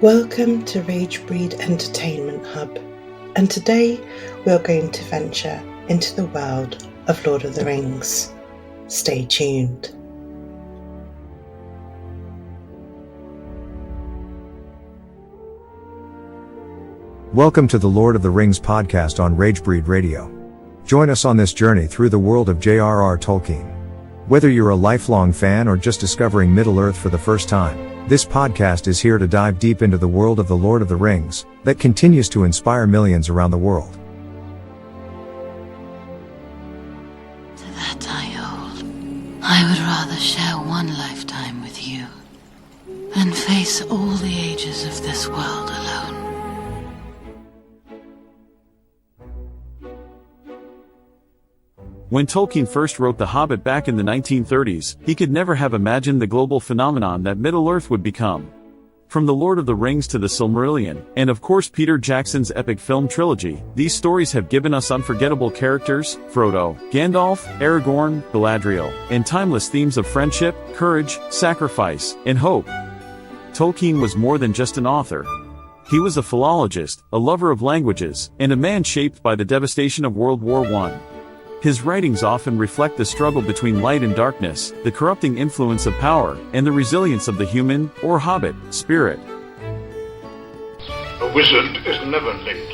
Welcome to Ragebreed Entertainment Hub, and today we are going to venture into the world of Lord of the Rings. Stay tuned. Welcome to the Lord of the Rings podcast on Ragebreed Radio. Join us on this journey through the world of J.R.R. Tolkien. Whether you're a lifelong fan or just discovering Middle-earth for the first time, this podcast is here to dive deep into the world of the Lord of the Rings that continues to inspire millions around the world. To that I hold. I would rather share one lifetime with you than face all the ages of this world alone. When Tolkien first wrote The Hobbit back in the 1930s, he could never have imagined the global phenomenon that Middle-earth would become. From The Lord of the Rings to the Silmarillion, and of course Peter Jackson's epic film trilogy, these stories have given us unforgettable characters: Frodo, Gandalf, Aragorn, Galadriel, and timeless themes of friendship, courage, sacrifice, and hope. Tolkien was more than just an author. He was a philologist, a lover of languages, and a man shaped by the devastation of World War I. His writings often reflect the struggle between light and darkness, the corrupting influence of power, and the resilience of the human, or hobbit, spirit. A wizard is never late,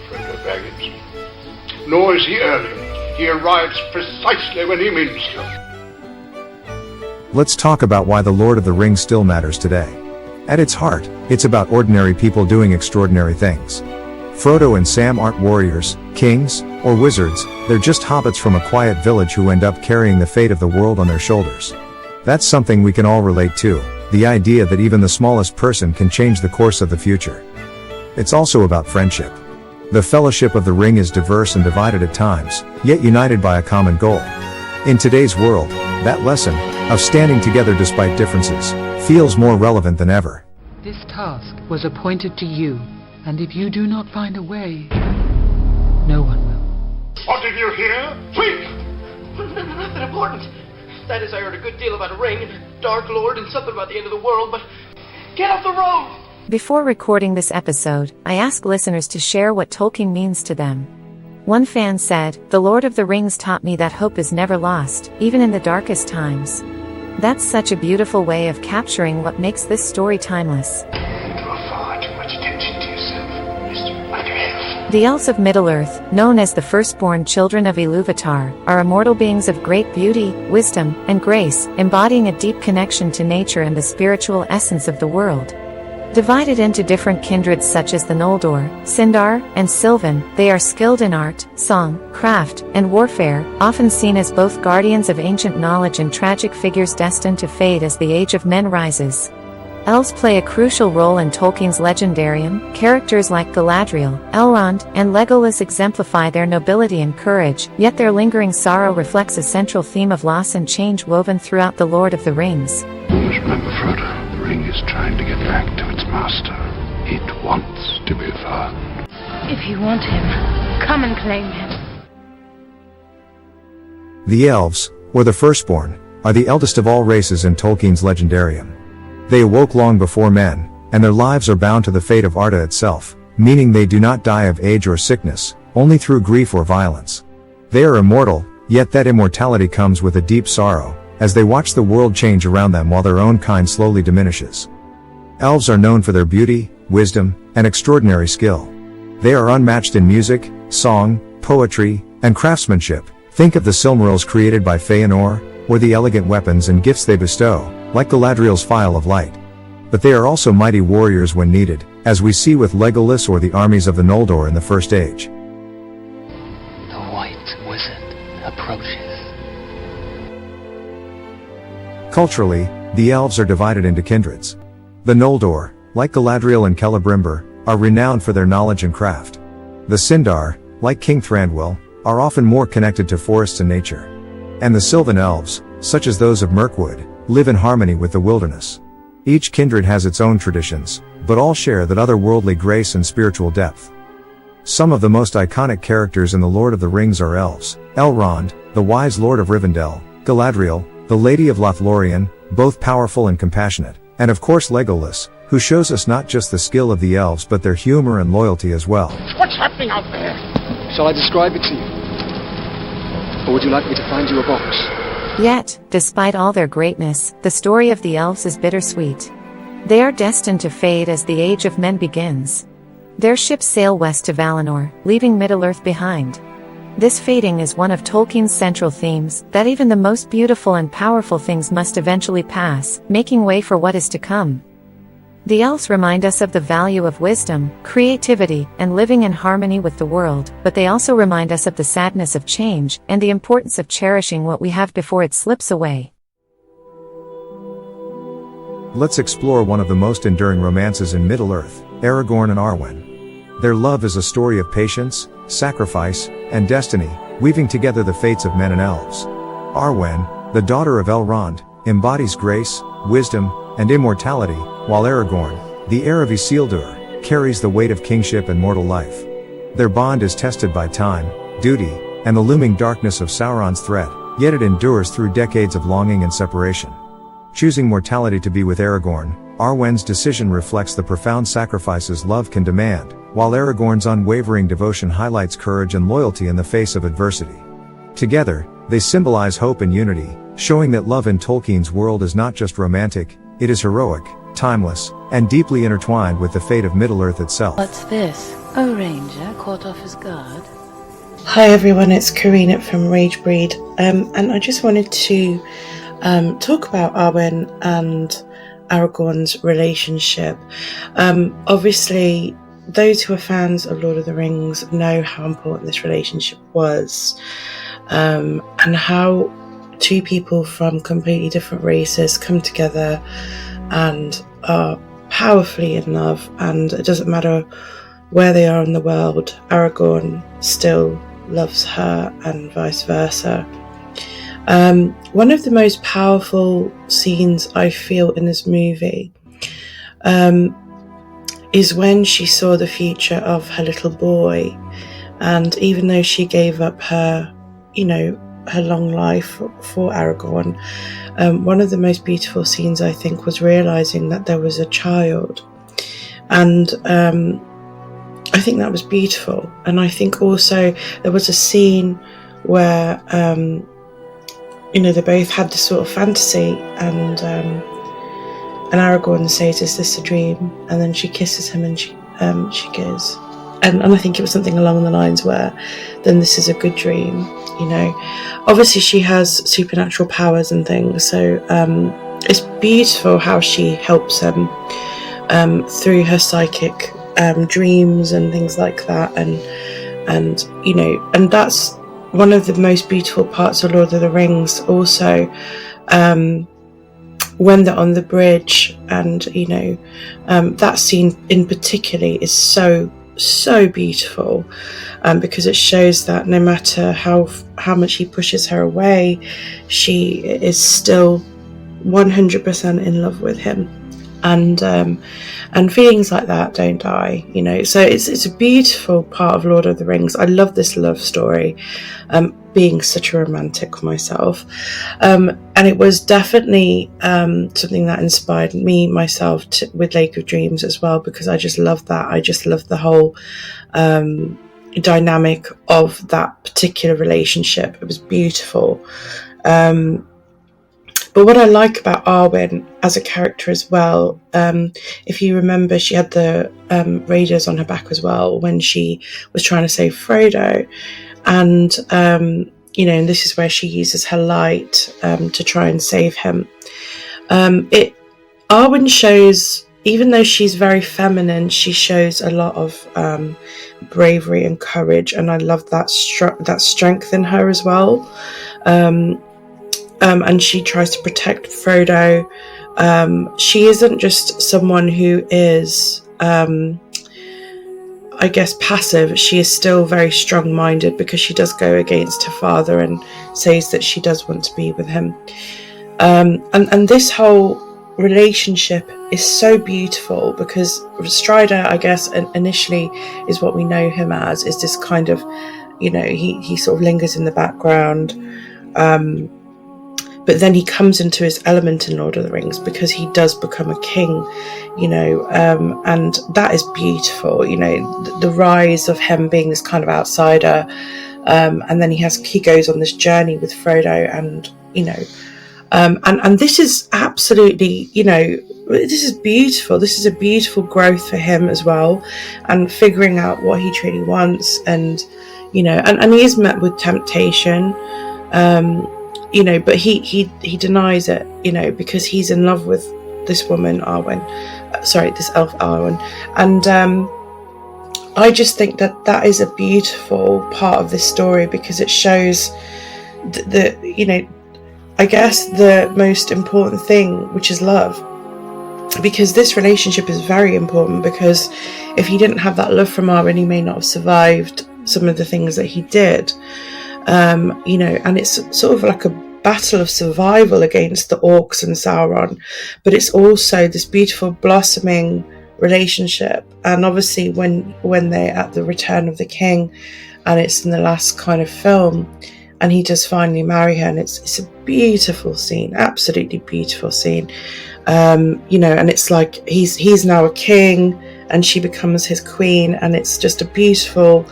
Frodo Baggins. Nor is he early. He arrives precisely when he means to. Let's talk about why the Lord of the Rings still matters today. At its heart, it's about ordinary people doing extraordinary things. Frodo and Sam aren't warriors, kings, or wizards, they're just hobbits from a quiet village who end up carrying the fate of the world on their shoulders. That's something we can all relate to, the idea that even the smallest person can change the course of the future. It's also about friendship. The Fellowship of the Ring is diverse and divided at times, yet united by a common goal. In today's world, that lesson, of standing together despite differences, feels more relevant than ever. This task was appointed to you, and if you do not find a way, no one will. What did you hear? Speak! Nothing important. That is, I heard a good deal about a ring, and a dark lord, and something about the end of the world, but get off the road! Before recording this episode, I asked listeners to share what Tolkien means to them. One fan said, "The Lord of the Rings taught me that hope is never lost, even in the darkest times." That's such a beautiful way of capturing what makes this story timeless. The elves of Middle-earth, known as the firstborn children of Ilúvatar, are immortal beings of great beauty, wisdom, and grace, embodying a deep connection to nature and the spiritual essence of the world. Divided into different kindreds such as the Noldor, Sindar, and Sylvan, they are skilled in art, song, craft, and warfare, often seen as both guardians of ancient knowledge and tragic figures destined to fade as the age of men rises. Elves play a crucial role in Tolkien's legendarium. Characters like Galadriel, Elrond, and Legolas exemplify their nobility and courage, yet their lingering sorrow reflects a central theme of loss and change woven throughout The Lord of the Rings. Always remember, Frodo, the ring is trying to get back to its master. It wants to be found. If you want him, come and claim him. The elves, or the firstborn, are the eldest of all races in Tolkien's legendarium. They awoke long before men, and their lives are bound to the fate of Arda itself, meaning they do not die of age or sickness, only through grief or violence. They are immortal, yet that immortality comes with a deep sorrow, as they watch the world change around them while their own kind slowly diminishes. Elves are known for their beauty, wisdom, and extraordinary skill. They are unmatched in music, song, poetry, and craftsmanship. Think of the Silmarils created by Fëanor, or the elegant weapons and gifts they bestow, like Galadriel's Phial of Light. But they are also mighty warriors when needed, as we see with Legolas or the armies of the Noldor in the First Age. The White Wizard approaches. Culturally, the elves are divided into kindreds. The Noldor, like Galadriel and Celebrimbor, are renowned for their knowledge and craft. The Sindar, like King Thranduil, are often more connected to forests and nature. And the Sylvan elves, such as those of Mirkwood, live in harmony with the wilderness. Each kindred has its own traditions, but all share that otherworldly grace and spiritual depth. Some of the most iconic characters in The Lord of the Rings are elves: Elrond, the wise Lord of Rivendell; Galadriel, the Lady of Lothlorien, both powerful and compassionate; and of course Legolas, who shows us not just the skill of the elves but their humor and loyalty as well. What's happening out there? Shall I describe it to you? Or would you like me to find you a box? Yet, despite all their greatness, the story of the elves is bittersweet. They are destined to fade as the Age of Men begins. Their ships sail west to Valinor, leaving Middle-earth behind. This fading is one of Tolkien's central themes, that even the most beautiful and powerful things must eventually pass, making way for what is to come. The elves remind us of the value of wisdom, creativity, and living in harmony with the world, but they also remind us of the sadness of change, and the importance of cherishing what we have before it slips away. Let's explore one of the most enduring romances in Middle-earth, Aragorn and Arwen. Their love is a story of patience, sacrifice, and destiny, weaving together the fates of men and elves. Arwen, the daughter of Elrond, embodies grace, wisdom, and immortality, while Aragorn, the heir of Isildur, carries the weight of kingship and mortal life. Their bond is tested by time, duty, and the looming darkness of Sauron's threat, yet it endures through decades of longing and separation. Choosing mortality to be with Aragorn, Arwen's decision reflects the profound sacrifices love can demand, while Aragorn's unwavering devotion highlights courage and loyalty in the face of adversity. Together, they symbolize hope and unity, showing that love in Tolkien's world is not just romantic, it is heroic, timeless, and deeply intertwined with the fate of Middle-earth itself. What's this? A ranger caught off his guard? Hi everyone, it's Karina from Ragebreed, and I just wanted to talk about Arwen and Aragorn's relationship. Obviously, those who are fans of Lord of the Rings know how important this relationship was, and how two people from completely different races come together and are powerfully in love, and it doesn't matter where they are in the world, Aragorn still loves her and vice versa. One of the most powerful scenes I feel in this movie is when she saw the future of her little boy, and even though she gave up her, her long life for Aragorn, one of the most beautiful scenes I think was realizing that there was a child, and I think that was beautiful. And I think also there was a scene where they both had this sort of fantasy, and Aragorn says, "Is this a dream?" And then she kisses him, and she goes, and I think it was something along the lines where, "Then this is a good dream." Obviously she has supernatural powers and things, so it's beautiful how she helps him through her psychic dreams and things like that, and that's one of the most beautiful parts of Lord of the Rings also, when they're on the bridge, and that scene in particular is so beautiful, because it shows that no matter how much he pushes her away, she is still 100% in love with him, and feelings like that don't die, so it's a beautiful part of Lord of the Rings. I love this love story, being such a romantic myself, and it was definitely something that inspired me myself with Lake of Dreams as well, because I just love that. I just love the whole dynamic of that particular relationship. It was beautiful. But what I like about Arwen as a character as well, if you remember, she had the raiders on her back as well when she was trying to save Frodo, and and this is where she uses her light to try and save him. Arwen shows, even though she's very feminine, she shows a lot of bravery and courage, and I love that strength in her as well. And she tries to protect Frodo. She isn't just someone who is, passive. She is still very strong-minded, because she does go against her father and says that she does want to be with him. And this whole relationship is so beautiful, because Strider, I guess, initially is what we know him as, is this kind of, he sort of lingers in the background. but then he comes into his element in Lord of the Rings because he does become a king, and that is beautiful. The rise of him being this kind of outsider, and then he goes on this journey with Frodo, and and this is absolutely, this is beautiful. This is a beautiful growth for him as well, and figuring out what he truly wants, and and he is met with temptation, but he denies it, because he's in love with this woman, this elf Arwen, and I just think that is a beautiful part of this story, because it shows I guess the most important thing, which is love, because this relationship is very important, because if he didn't have that love from Arwen, he may not have survived some of the things that he did, and it's sort of like a battle of survival against the orcs and Sauron, but it's also this beautiful blossoming relationship. And obviously when they're at the Return of the King, and it's in the last kind of film, and he does finally marry her, and it's a beautiful scene, absolutely beautiful scene, and it's like he's now a king and she becomes his queen, and it's just a beautiful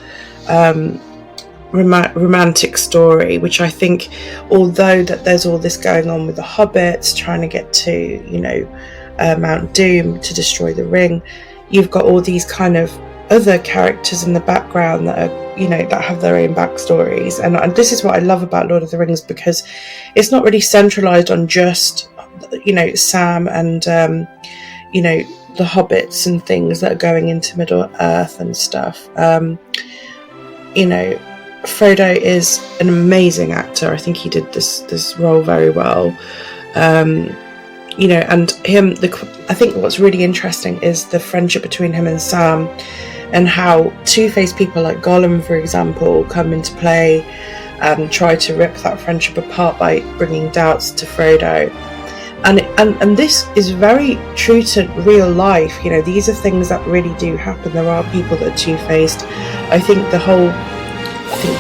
romantic story, which I think, although that there's all this going on with the hobbits trying to get to Mount Doom to destroy the ring, you've got all these kind of other characters in the background that are that have their own backstories, and this is what I love about Lord of the Rings, because it's not really centralized on just Sam and the hobbits and things that are going into Middle Earth and stuff. Frodo is an amazing actor. I think he did this role very well. And him, I think what's really interesting is the friendship between him and Sam, and how two-faced people like Gollum, for example, come into play and try to rip that friendship apart by bringing doubts to Frodo. And this is very true to real life. These are things that really do happen. There are people that are two-faced. I think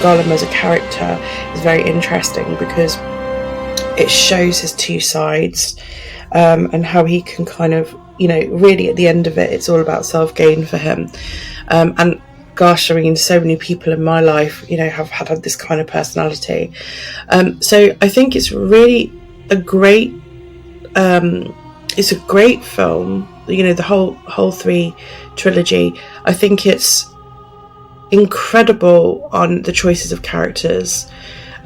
Gollum as a character is very interesting, because it shows his two sides, and how he can kind of, really at the end of it, it's all about self-gain for him. And gosh, so many people in my life, have had this kind of personality. So I think it's really a great, it's a great film. The whole three trilogy. I think it's incredible on the choices of characters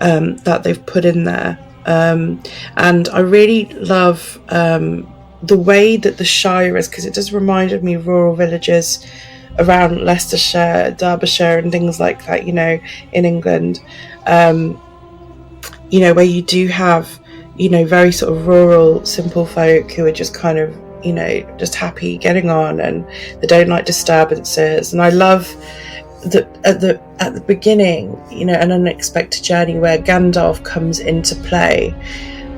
that they've put in there, and I really love the way that the Shire is, because it does remind me of rural villages around Leicestershire, Derbyshire and things like that, in England, where you do have very sort of rural, simple folk who are just kind of just happy getting on, and they don't like disturbances. And I love at the beginning, an unexpected journey where Gandalf comes into play,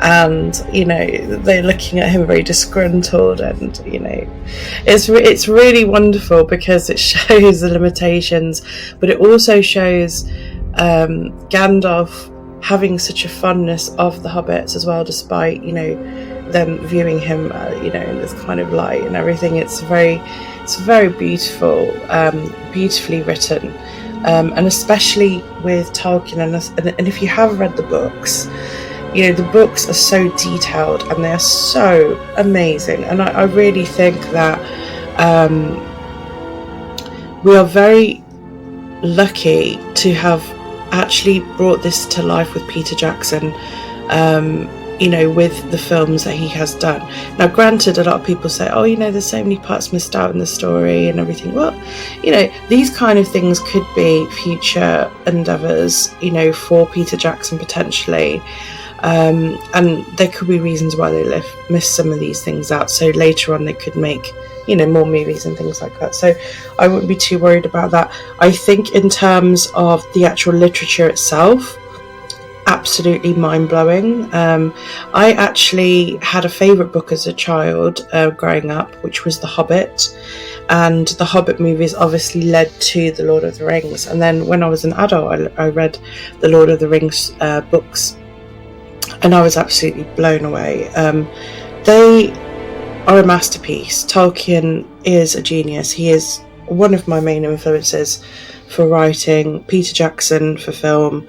and they're looking at him very disgruntled, and it's really wonderful, because it shows the limitations, but it also shows Gandalf having such a fondness of the hobbits as well, despite them viewing him in this kind of light and everything. It's very beautiful, beautifully written, and especially with Tolkien, and if you have read the books, the books are so detailed and they are so amazing, and I really think that we are very lucky to have actually brought this to life with Peter Jackson, with the films that he has done. Now, granted, a lot of people say, there's so many parts missed out in the story and everything. Well, these kind of things could be future endeavours, for Peter Jackson potentially. And there could be reasons why they missed some of these things out, so later on they could make more movies and things like that, so I wouldn't be too worried about that. I think in terms of the actual literature itself, absolutely mind-blowing. I actually had a favourite book as a child growing up, which was The Hobbit, and the Hobbit movies obviously led to The Lord of the Rings, and then when I was an adult I read the Lord of the Rings books. and I was absolutely blown away. They are a masterpiece. Tolkien is a genius. He is one of my main influences for writing, Peter Jackson for film.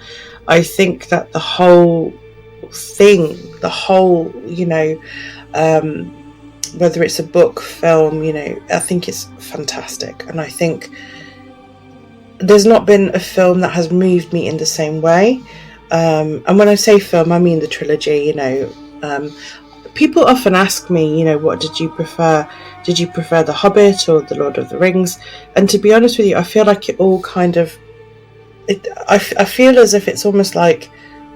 I think that the whole thing, whether it's a book, film, I think it's fantastic. And I think there's not been a film that has moved me in the same way. And when I say film, I mean the trilogy. People often ask me, what did you prefer? Did you prefer The Hobbit or The Lord of the Rings? And to be honest with you, I feel like it all kind of... I feel as if it's almost like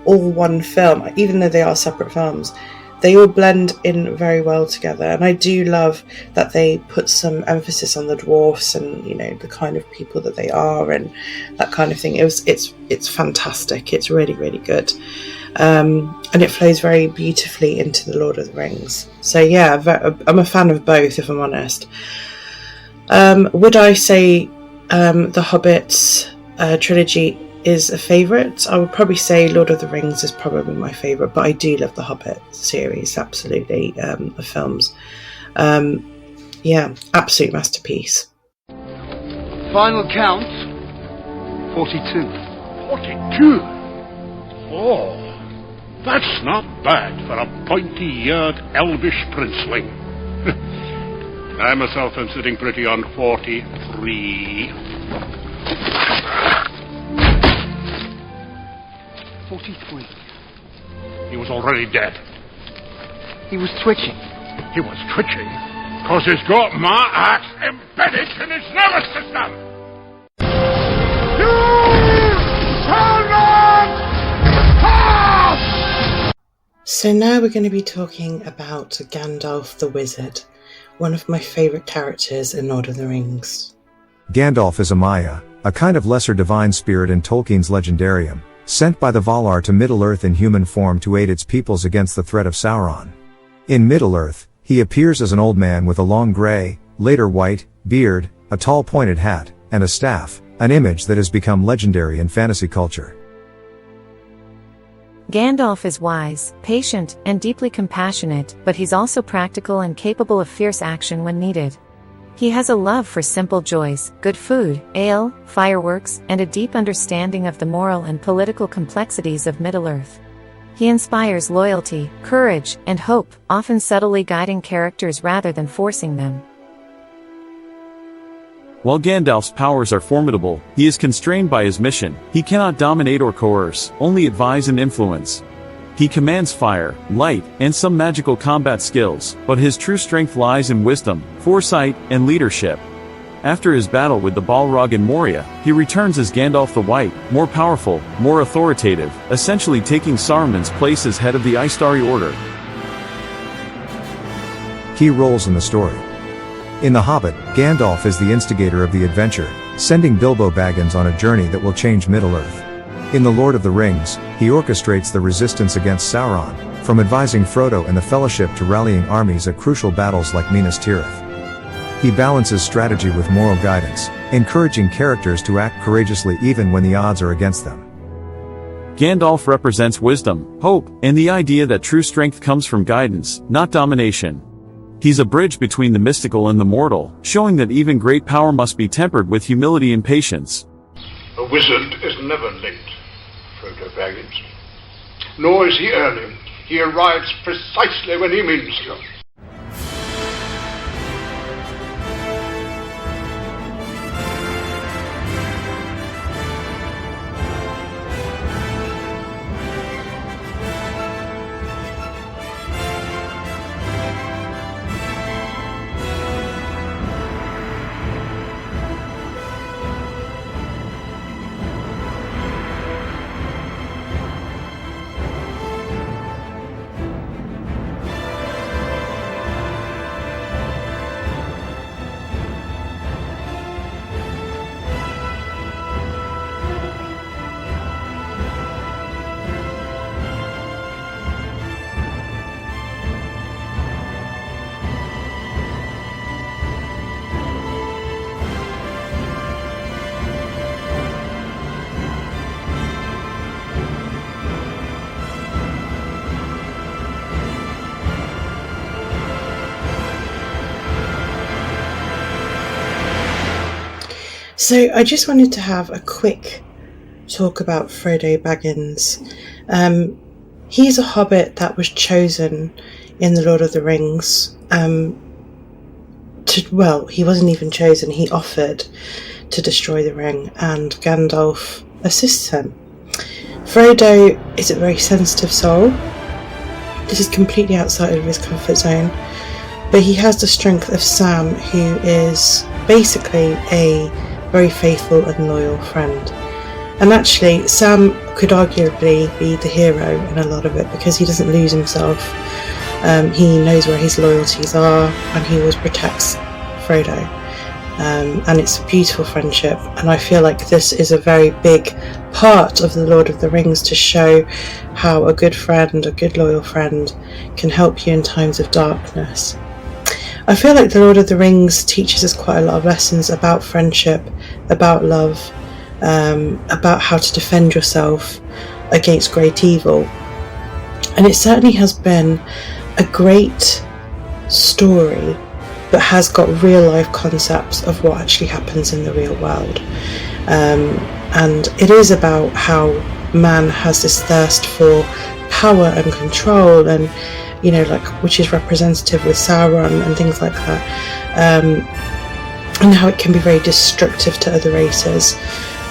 all one film, even though they are separate films. They all blend in very well together, and I do love that they put some emphasis on the dwarfs and the kind of people that they are and that kind of thing. It's fantastic. It's really, really good, and it flows very beautifully into the Lord of the Rings. So yeah, I'm a fan of both, if I'm honest. Would I say the Hobbit trilogy is a favourite? I would probably say Lord of the Rings is probably my favourite, but I do love the Hobbit series, absolutely, of films. Absolute masterpiece. Final count, 42. 42? Oh, that's not bad for a pointy-eared elvish princeling. I myself am sitting pretty on 43. 43. He was already dead. He was twitching. He was twitching because he's got my axe embedded in his nervous system. You shall not pass! So now we're going to be talking about Gandalf the Wizard, one of my favourite characters in Lord of the Rings. Gandalf is a Maya, a kind of lesser divine spirit in Tolkien's legendarium, sent by the Valar to Middle-earth in human form to aid its peoples against the threat of Sauron. In Middle-earth, he appears as an old man with a long grey, later white, beard, a tall pointed hat, and a staff, an image that has become legendary in fantasy culture. Gandalf is wise, patient, and deeply compassionate, but he's also practical and capable of fierce action when needed. He has a love for simple joys, good food, ale, fireworks, and a deep understanding of the moral and political complexities of Middle-earth. He inspires loyalty, courage, and hope, often subtly guiding characters rather than forcing them. While Gandalf's powers are formidable, he is constrained by his mission. He cannot dominate or coerce, only advise and influence. He commands fire, light, and some magical combat skills, but his true strength lies in wisdom, foresight, and leadership. After his battle with the Balrog in Moria, he returns as Gandalf the White, more powerful, more authoritative, essentially taking Saruman's place as head of the Istari Order. Key roles in the story. In The Hobbit, Gandalf is the instigator of the adventure, sending Bilbo Baggins on a journey that will change Middle-earth. In The Lord of the Rings, he orchestrates the resistance against Sauron, from advising Frodo and the Fellowship to rallying armies at crucial battles like Minas Tirith. He balances strategy with moral guidance, encouraging characters to act courageously even when the odds are against them. Gandalf represents wisdom, hope, and the idea that true strength comes from guidance, not domination. He's a bridge between the mystical and the mortal, showing that even great power must be tempered with humility and patience. A wizard is never late, Frodo Baggins. Nor is he early. He arrives precisely when he means to. So I just wanted to have a quick talk about Frodo Baggins. He's a hobbit that was chosen in The Lord of the Rings. He wasn't even chosen, he offered to destroy the ring, and Gandalf assists him. Frodo is a very sensitive soul. This is completely outside of his comfort zone, but he has the strength of Sam, who is basically a very faithful and loyal friend. And actually, Sam could arguably be the hero in a lot of it because he doesn't lose himself. He knows where his loyalties are, and he always protects Frodo. And it's a beautiful friendship, and I feel like this is a very big part of The Lord of the Rings to show how a good friend, a good loyal friend, can help you in times of darkness. I feel like The Lord of the Rings teaches us quite a lot of lessons about friendship, about love, about how to defend yourself against great evil. And it certainly has been a great story, but has got real life concepts of what actually happens in the real world. And it is about how man has this thirst for power and control, and which is representative with Sauron and things like that, and how it can be very destructive to other races,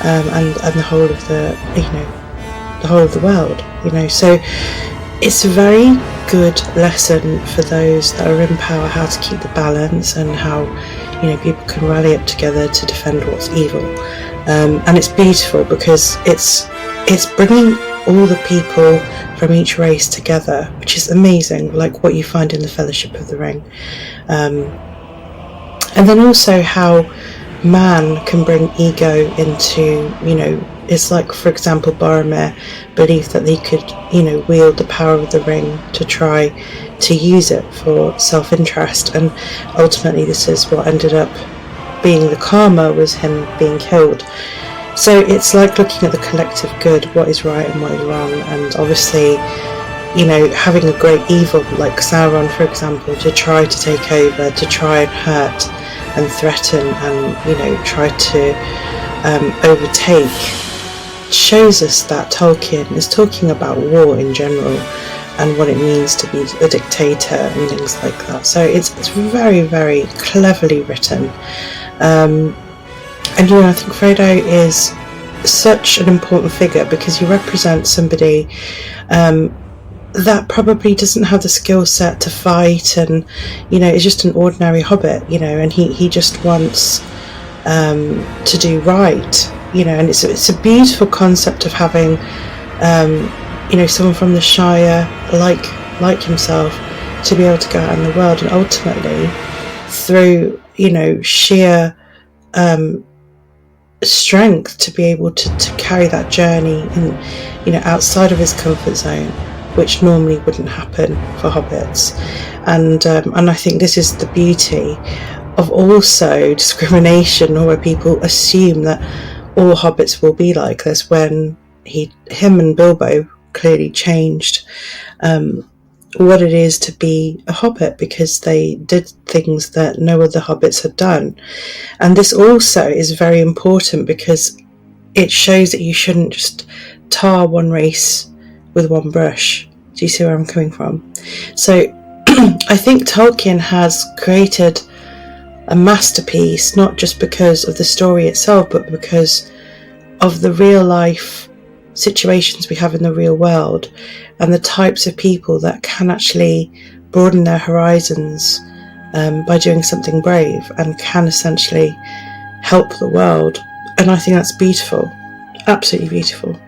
and the whole of the world. So it's a very good lesson for those that are in power, how to keep the balance and how people can rally up together to defend what's evil. And it's beautiful because it's bringing all the people from each race together, which is amazing, like what you find in the Fellowship of the Ring. And then also how man can bring ego into, it's like, for example, Boromir believed that they could, wield the power of the ring to try to use it for self-interest, and ultimately this is what ended up being the karma, was him being killed. So it's like looking at the collective good, what is right and what is wrong, and obviously, having a great evil like Sauron, for example, to try to take over, to try and hurt and threaten and, try to overtake, shows us that Tolkien is talking about war in general and what it means to be a dictator and things like that. So it's very, very cleverly written. And I think Frodo is such an important figure because he represents somebody that probably doesn't have the skill set to fight, and is just an ordinary hobbit, and he just wants to do right, and it's a beautiful concept of having someone from the Shire like himself to be able to go out in the world, and ultimately through sheer strength to be able to carry that journey and outside of his comfort zone, which normally wouldn't happen for hobbits. And I think this is the beauty of also discrimination, or where people assume that all hobbits will be like this, when him and Bilbo clearly changed what it is to be a hobbit, because they did things that no other hobbits had done. And this also is very important because it shows that you shouldn't just tar one race with one brush. Do you see where I'm coming from? So I think Tolkien has created a masterpiece, not just because of the story itself, but because of the real life situations we have in the real world, and the types of people that can actually broaden their horizons by doing something brave, and can essentially help the world. And I think that's beautiful, absolutely beautiful.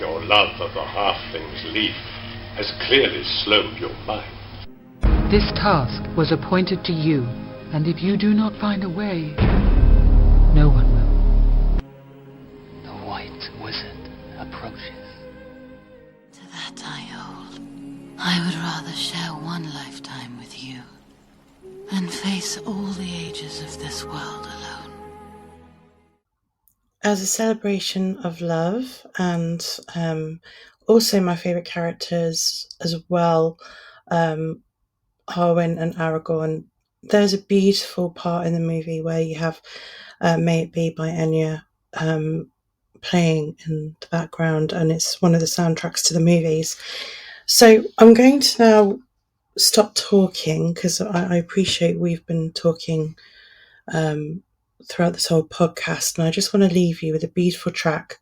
Your love of the halfling's leaf has clearly slowed your mind. This task was appointed to you, and if you do not find a way, no one will. The White Wizard approaches. To that I hold. I would rather share one lifetime with you than face all the ages of this world alone. As a celebration of love, and also my favourite characters as well, Arwen and Aragorn there's a beautiful part in the movie where you have May It Be by Enya playing in the background, and it's one of the soundtracks to the movies. So I'm going to now stop talking, because I appreciate we've been talking throughout this whole podcast, and I just want to leave you with a beautiful track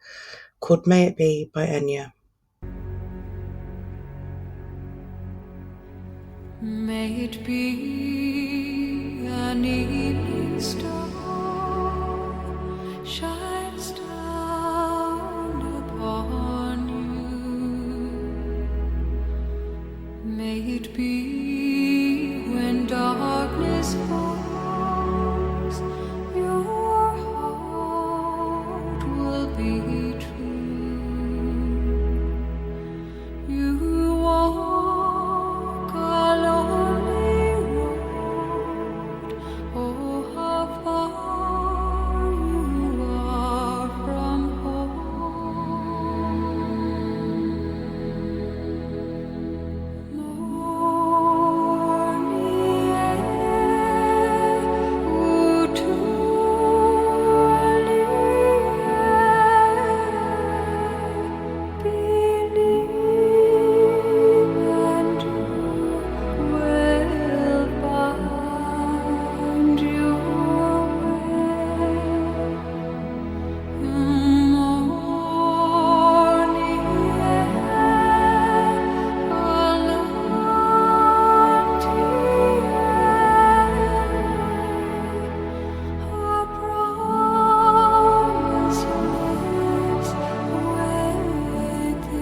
called May It Be by Enya. May it be an evening star shines down upon you. May it be when darkness falls, your heart will be true. You walk a lonely road. Oh, how far you are from home. Morning air, ooh, truly believe and you will find your way. Morning air, a empty a promise lives within you.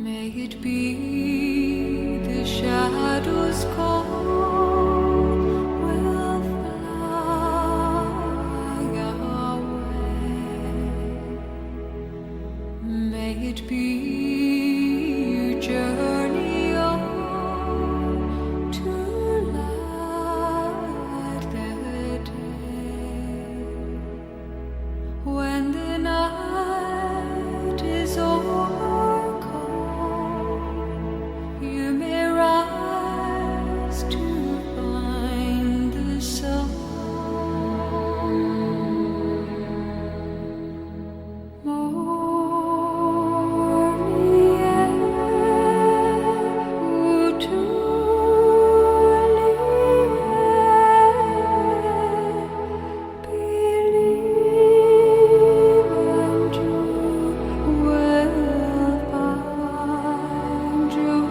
May it be the shadows call will fly away. May it be you journey on to light the day. When the night is overcome, you may rise to find the sun. Morning air, ooh, truly believe and you will find your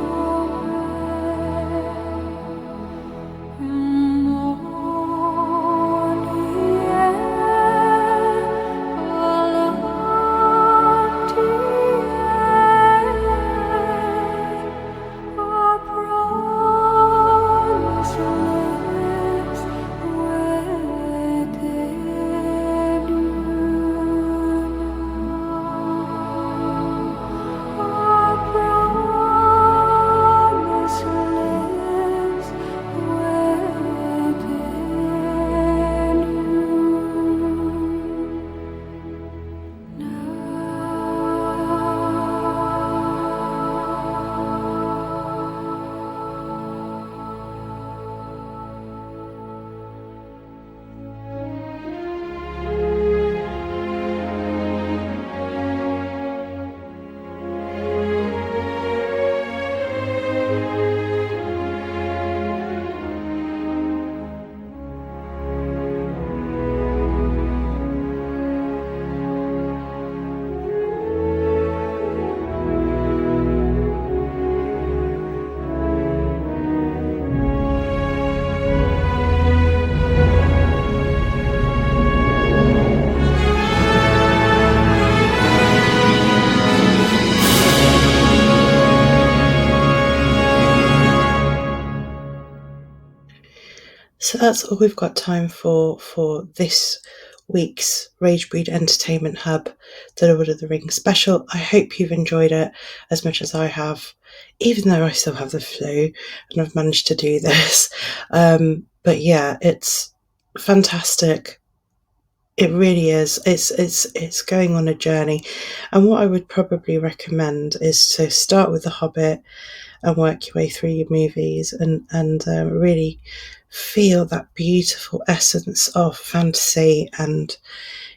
way. Morning air, a promise lives within you. A promise lives within you. So that's all we've got time for this week's Ragebreed Entertainment Hub, the Lord of the Rings special. I hope you've enjoyed it as much as I have, even though I still have the flu and I've managed to do this. But yeah, it's fantastic It really is. It's going on a journey, and what I would probably recommend is to start with The Hobbit and work your way through your movies, and really feel that beautiful essence of fantasy. And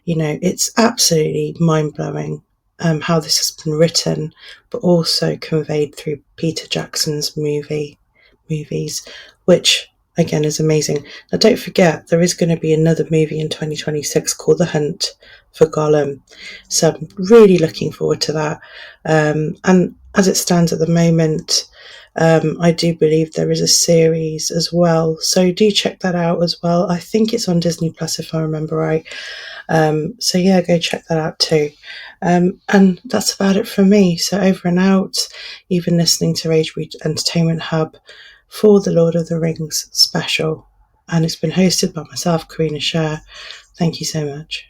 it's absolutely mind blowing how this has been written, but also conveyed through Peter Jackson's movies, which again is amazing. Now, don't forget, there is going to be another movie in 2026 called The Hunt for Gollum. So I'm really looking forward to that. And as it stands at the moment, I do believe there is a series as well. So do check that out as well. I think it's on Disney Plus, if I remember right. So yeah, go check that out too. And that's about it from me. So over and out. You've been listening to Ragebreed Entertainment Hub for the Lord of the Rings special, and it's been hosted by myself, Karina Sher. Thank you so much.